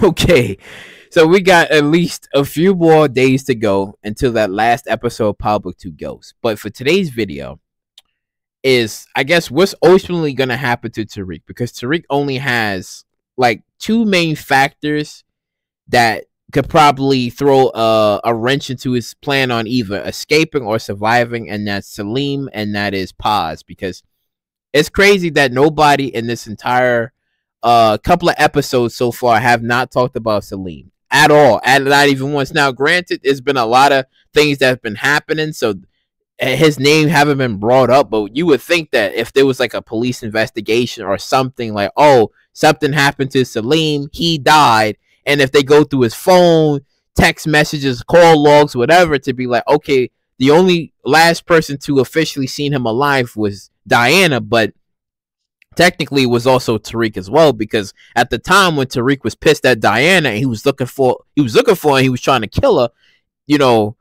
Okay, so we got at least a few more days to go until that last episode of Power Book 2 goes. But for today's video is, I guess, what's ultimately going to happen to Tariq, because Tariq only has like two main factors that could probably throw a wrench into his plan on either escaping or surviving, and that's Salim and that is Paz. Because it's crazy that nobody in this entire couple of episodes so far have not talked about Salim at all, and not even once. Now, granted, there's been a lot of things that have been happening, so his name haven't been brought up, but you would think that if there was like a police investigation or something, like, oh, something happened to Salim, he died, and if they go through his phone, text messages, call logs, whatever, to be like, okay, the only last person to officially seen him alive was Diana, but technically it was also Tariq as well, because at the time when Tariq was pissed at Diana and he was looking for her and he was trying to kill her, you know,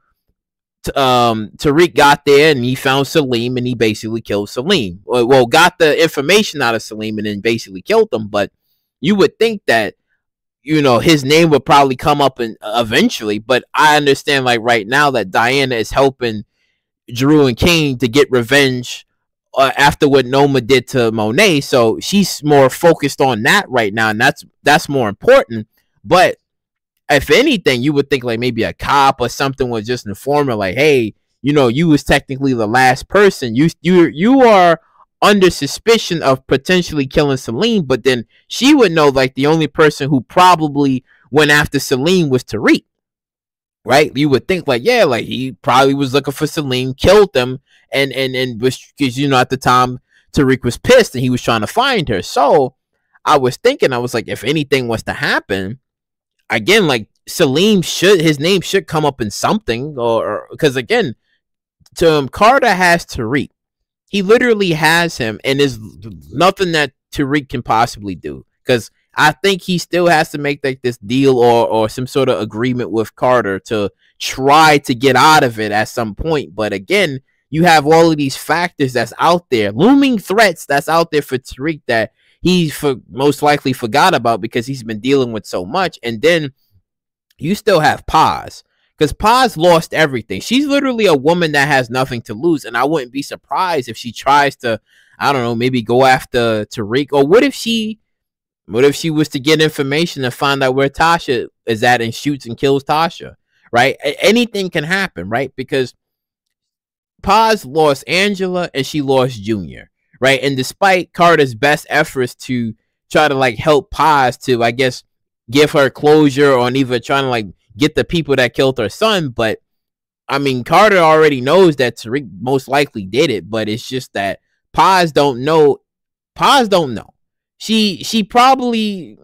Tariq got there and he found Salim and he basically killed Salim. Well, got the information out of Salim and then basically killed him. But you would think that, you know, his name would probably come up eventually. But I understand, like, right now that Diana is helping Drew and Kane to get revenge after what Noma did to Monet. So she's more focused on that right now, and that's more important. But if anything, you would think like maybe a cop or something would just inform her, like, hey, you know, you was technically the last person. You are under suspicion of potentially killing Salim, but then she would know like the only person who probably went after Salim was Tariq. Right? You would think like, yeah, like he probably was looking for Salim, killed him, and was, because, you know, at the time Tariq was pissed and he was trying to find her. So I was thinking, I was like, if anything was to happen, again, like Salim his name should come up in something, or because again, Carter has Tariq. He literally has him, and there's nothing that Tariq can possibly do. Because I think he still has to make like this deal or some sort of agreement with Carter to try to get out of it at some point. But again, you have all of these factors that's out there, looming threats that's out there for Tariq that he most likely forgot about because he's been dealing with so much. And then you still have Paz, because Paz lost everything. She's literally a woman that has nothing to lose, and I wouldn't be surprised if she tries to, I don't know, maybe go after Tariq. Or what if she was to get information and find out where Tasha is at and shoots and kills Tasha, right? Anything can happen, right? Because Paz lost Angela and she lost Junior, right? And despite Carter's best efforts to try to like help Paz to, I guess, give her closure on either trying to like get the people that killed her son, but I mean, Carter already knows that Tariq most likely did it, but it's just that Paz don't know. She probably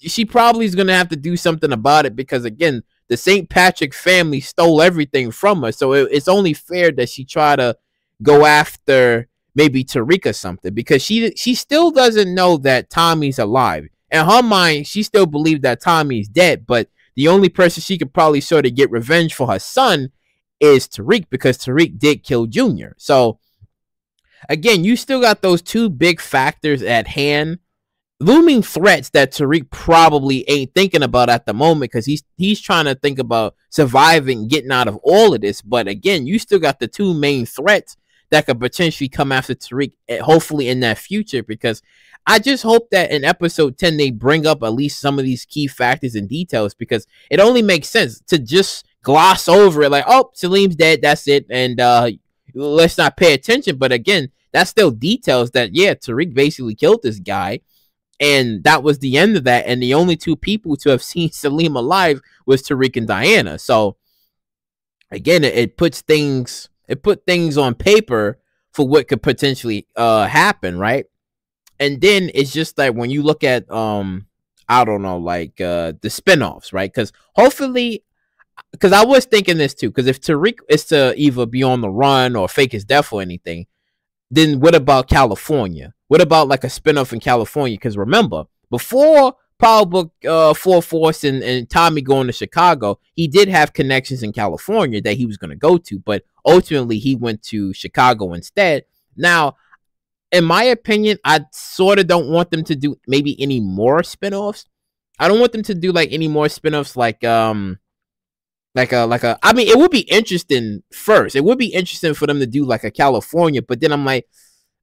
is gonna have to do something about it, because again, the St. Patrick family stole everything from her, so it's only fair that she try to go after maybe Tariq or something, because she still doesn't know that Tommy's alive. In her mind, she still believes that Tommy's dead, but the only person she could probably sort of get revenge for her son is Tariq, because Tariq did kill Junior. So again, you still got those two big factors at hand, looming threats that Tariq probably ain't thinking about at the moment, because he's trying to think about surviving, getting out of all of this. But again, you still got the two main threats that could potentially come after Tariq, hopefully in that future, because I just hope that in episode 10 they bring up at least some of these key factors and details, because it only makes sense to just gloss over it like, oh, Salim's dead, that's it, and let's not pay attention. But again, that's still details that, yeah, Tariq basically killed this guy, and that was the end of that. And the only two people to have seen Salim alive was Tariq and Diana. So again, it put things on paper for what could potentially happen, right? And then it's just like when you look at I don't know, like the spinoffs, right? Because hopefully, because I was thinking this too, because if Tariq is to either be on the run or fake his death or anything, then what about California? What about like a spinoff in California? Because remember, before Power Book 4 Force and Tommy going to Chicago, he did have connections in California that he was going to go to, but ultimately he went to Chicago instead. Now, in my opinion, I sort of don't want them to do maybe any more spinoffs, I don't want them to do like any more spin-offs like a I mean, it would be interesting first. It would be interesting for them to do like a California, but then I'm like,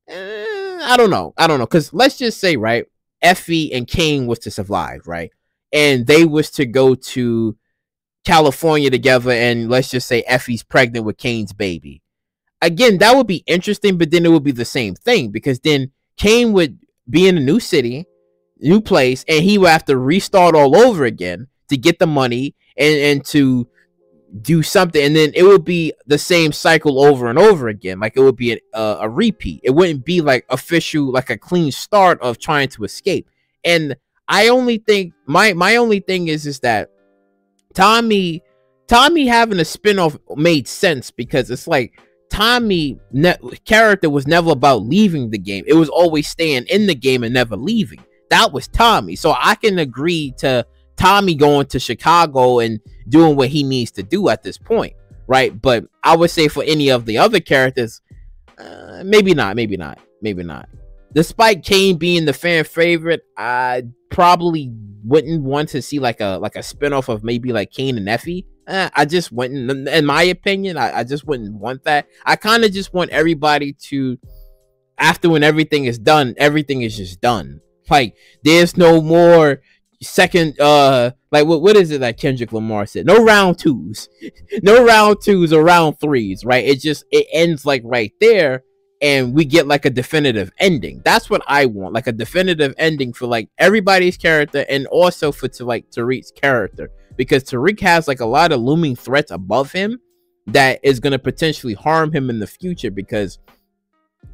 I don't know. Because let's just say, right, Effie and Kane was to survive, right? And they was to go to California together, and let's just say Effie's pregnant with Kane's baby. Again, that would be interesting, but then it would be the same thing, because then Kane would be in a new city, new place, and he would have to restart all over again to get the money and to do something, and then it would be the same cycle over and over again. Like, it would be a repeat. It wouldn't be like official, like a clean start of trying to escape. And I only think my only thing is that Tommy having a spinoff made sense, because it's like Tommy character was never about leaving the game. It was always staying in the game and never leaving. That was Tommy. So I can agree to Tommy going to Chicago and doing what he needs to do at this point, right? But I would say for any of the other characters, maybe not. Despite Kane being the fan favorite, I probably wouldn't want to see like a spinoff of maybe like Kane and Effie. I just wouldn't, in my opinion, I just wouldn't want that. I kind of just want everybody to, after when everything is done, everything is just done. Like, there's no more second, like what is it that Kendrick Lamar said? No round twos, no round twos or round threes, right? It ends like right there, and we get like a definitive ending. That's what I want, like a definitive ending for like everybody's character, and also for like Tariq's character, because Tariq has like a lot of looming threats above him that is going to potentially harm him in the future, because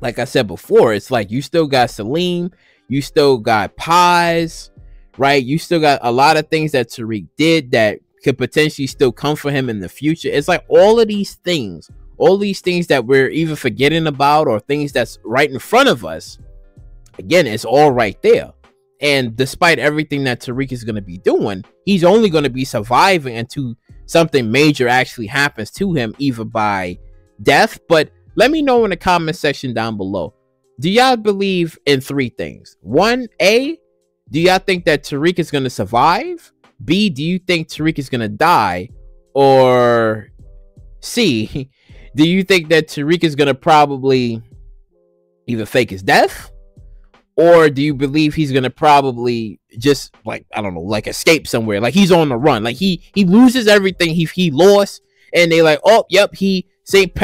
like I said before, it's like you still got Salim, you still got Paz, right? You still got a lot of things that Tariq did that could potentially still come for him in the future. It's like all these things that we're either forgetting about, or things that's right in front of us. Again, it's all right there. And despite everything that Tariq is going to be doing, he's only going to be surviving until something major actually happens to him, either by death. But let me know in the comment section down below. Do y'all believe in three things? 1A, do y'all think that Tariq is going to survive? B, do you think Tariq is going to die? Or C, do you think that Tariq is going to probably either fake his death? Or do you believe he's going to probably just, like, I don't know, like escape somewhere? Like, he's on the run. Like, he loses everything he lost. And they like, oh, yep, Tariq St.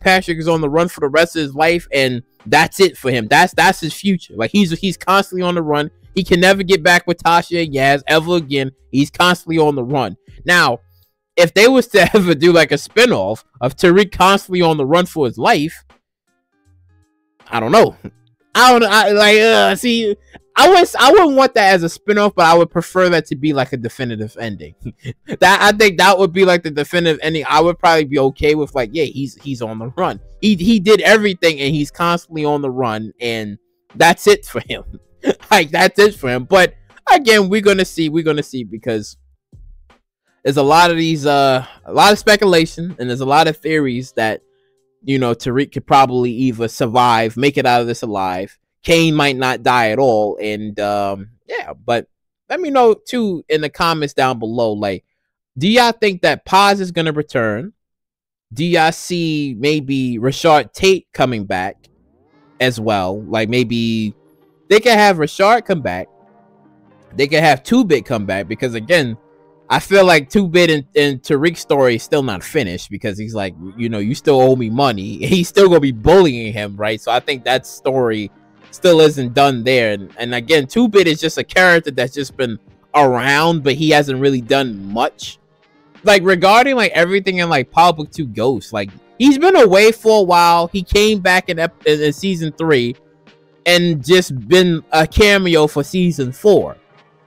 Patrick is on the run for the rest of his life, and that's it for him. That's his future. Like, he's constantly on the run. He can never get back with Tasha and Yaz ever again. He's constantly on the run. Now, if they was to ever do like a spinoff of Tariq constantly on the run for his life, I don't know. I wouldn't want that as a spinoff, but I would prefer that to be like a definitive ending. I think that would be like the definitive ending. I would probably be okay with, like, yeah, he's on the run. He did everything, and he's constantly on the run, and that's it for him. Like, that's it for him. But again, we're gonna see, because there's a lot of speculation, and there's a lot of theories that, you know, Tariq could probably either survive, make it out of this alive. Kane might not die at all. And yeah, but let me know too in the comments down below, like, do y'all think that Paz is gonna return? Do y'all see maybe Rashard Tate coming back as well? Like, maybe they could have Rashard come back. They could have 2-Bit come back, because again, I feel like 2-Bit and Tariq's story is still not finished, because he's like, you know, you still owe me money. He's still gonna be bullying him, right? So I think that story still isn't done there. And again, 2-Bit is just a character that's just been around, but he hasn't really done much. Like, regarding like everything in like Power 2 Ghost, like, he's been away for a while. He came back in season 3 and just been a cameo for season 4.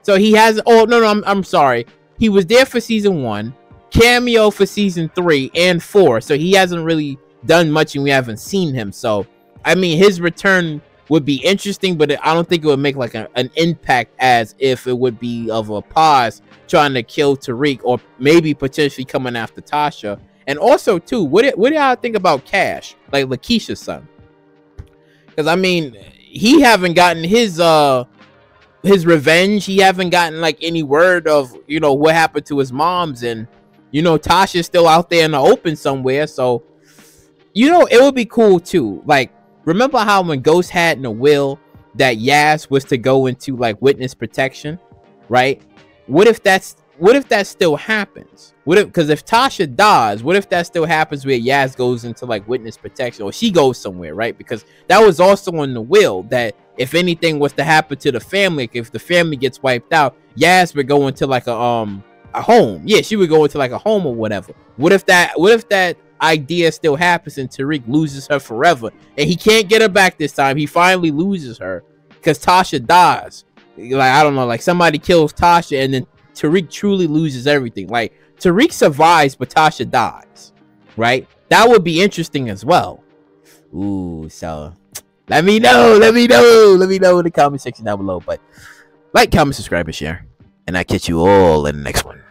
So he has, oh no, I'm sorry. He was there for season 1, cameo for season 3 and 4. So he hasn't really done much, and we haven't seen him. So, I mean, his return would be interesting, but I don't think it would make like an impact as if it would be of a Paz trying to kill Tariq, or maybe potentially coming after Tasha. And also, too, what do y'all think about Cash, like Lakeisha's son? Because, I mean, he haven't gotten his his revenge. He haven't gotten like any word of, you know, what happened to his moms, and you know, Tasha's still out there in the open somewhere. So, you know, it would be cool too. Like, remember how when Ghost had in the will that Yaz was to go into like witness protection, right? What if that still happens? What if, because if Tasha dies, what if that still happens where Yaz goes into like witness protection, or she goes somewhere, right? Because that was also in the will that if anything was to happen to the family, if the family gets wiped out, Yaz would go into like a home. Yeah, she would go into like a home or whatever. What if that idea still happens and Tariq loses her forever and he can't get her back this time? He finally loses her because Tasha dies. Like, I don't know, like somebody kills Tasha and then Tariq truly loses everything. Like, Tariq survives but Tasha dies, right? That would be interesting as well. Ooh, so let me know in the comment section down below. But like, comment, subscribe, and share, and I'll catch you all in the next one.